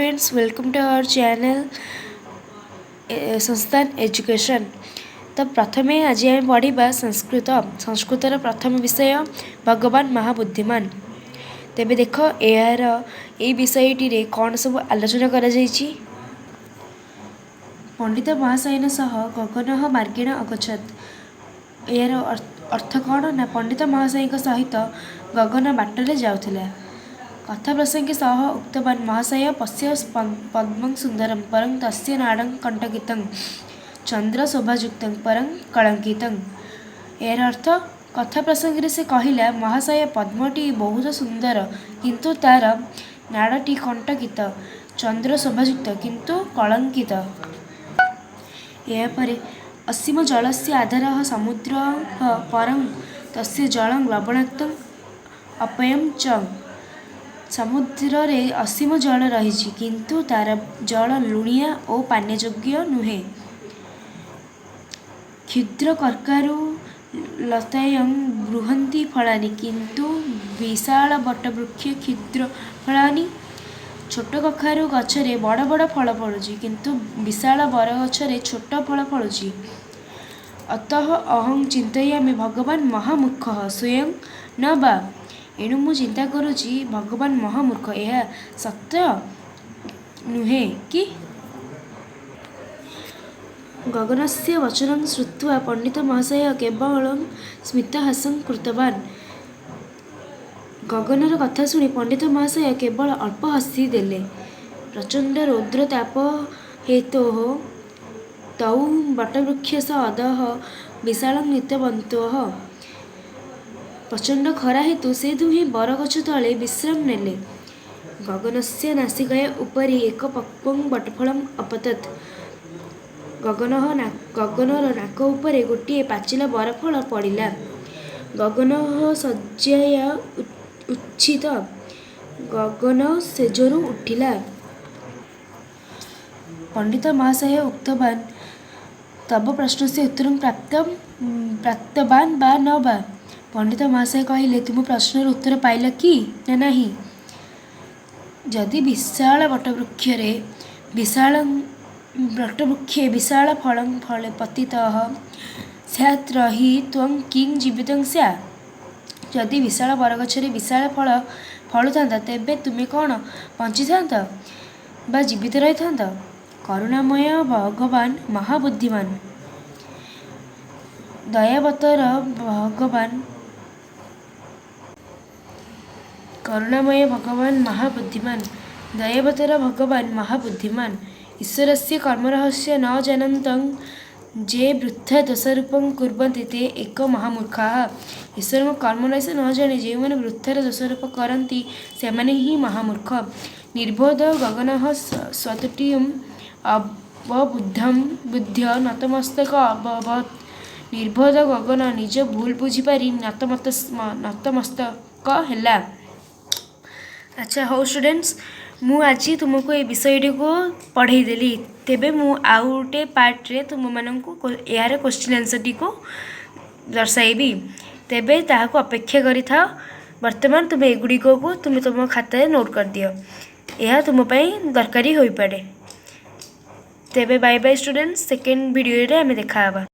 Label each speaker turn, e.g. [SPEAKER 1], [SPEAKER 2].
[SPEAKER 1] students, welcome to our channel संस्थान education. तो प्रथमे आज आम पढ़ा संस्कृतर प्रथम विषय भगवान महाबुद्धिमान। तेबे देख यार ये विषयटी कौन सब आलोचना करा जायछि। पंडित महाशयन सह गगन मार्गेण अगछत। यार अर्थ कौन ना पंडित महाशय सहित गगन बाटरे जाउथिला। कथा प्रसंगे सह उक्तवान महाशय पश्य पद्मं सुंदरं परं तस्य नाडं कंटकितं चंद्र शोभायुक्तं परं कलंकितं। यार अर्थ कथा प्रसंगे से कहला महाशय पद्मटी बहुत सुंदर किंतु तार नाड़टी कंटकित, चंद्र शोभायुक्त किंतु कलंकित। यापर असीम जलस्य आधारः समुद्र परं तस्य जलं लवणाक्तं अपेयं च। समुद्र रे असीम जल रही किंतु तार जल लुणिया और पानीयोग्य नुहे। क्षुद्र कर्कारु लतायं बृहन्ति फलानि किंतु विशाल बटवृक्ष क्षुद्र फलानि। छोट कखारु गछरे बड़ बड़ फल फलुची किंतु विशाल बर गछरे छोट फल फलुची। अतः अहं चिंतयामि भगवान महामूर्खः स्वयं न वा। एणु मु चिंता करुची भगवान महामूर्ख, यह सत्य नुहे कि। गगनस्य वचनं श्रुत्वा पंडित महाशय केवलं स्मितहासं कृतवान्। गगनर कथा शुणी पंडित महाशय केवल अल्प हसी देले। प्रचंड रौद्र ताप हेतोः तौ बटवृक्षस्य अधः विशालं नीतवन्तः। प्रचंड खरा हेतु से दुहे बरगछ तले विश्राम नेले। गगनस्य नासिकाय उपरि एक पक्वं बटफलम् अपतत्। गगनर नाक उपरे गोटे पाचिला बरफल पड़िला। गगन शय्याया उच्छित। गगन सेजरु उठिला। पंडित महाशय उक्तवान् तव प्रश्नस्य उत्तरं प्राप्तवान् वा न वा। पंडित महाशय कहले तुम प्रश्नर उत्तर पाइल कि ना नहीं। जदि विशाल बटवृक्षे विशाल फलं फले पतितः स्यात् तर्हि त्वं किं जीवितं स्यात्। जदि विशाल बरगछरे विशाल फल फलुता तेबे तुमे कौन बंची था बा जीवित रही था। करुणामय भगवान महाबुद्धिमान। दयावतर भगवान करुणामय भगवान महाबुद्धिमान। दयावतर भगवान महाबुद्धिमान। ईश्वरस्य कर्मरहस्य न जानन्तं जे वृथा दोषारोपं कुर्वन्ति ते एक महामूर्खाः। ईश्वर कर्म रहस्य न जाने जो मैंने वृथार दोषारोप करती से माने ही महामूर्ख। निर्बोध गगनः स्वतुट्यम् अवबुद्धं बुद्ध्य नतमस्तक अभवत्। निर्बोध गगन निज भूल बुझीपारी नतमस्तक हैला। अच्छा हो स्टूडेंट्स, मु आज तुमको ये विषयटी को पढ़ाई देली। तेबे मु आउ गोटे पार्ट रे तुम मानक यार क्वेश्चन आंसर टी को दर्शाइबी। तेबे ताहाको अपेक्षा करि था। वर्तमान तुम एगुड़ी को तुम तुम खाता नोट कर दियो, यह तुम पई दरकारी होई पड़े। तेबे bye bye students, second video रे हमें देखा।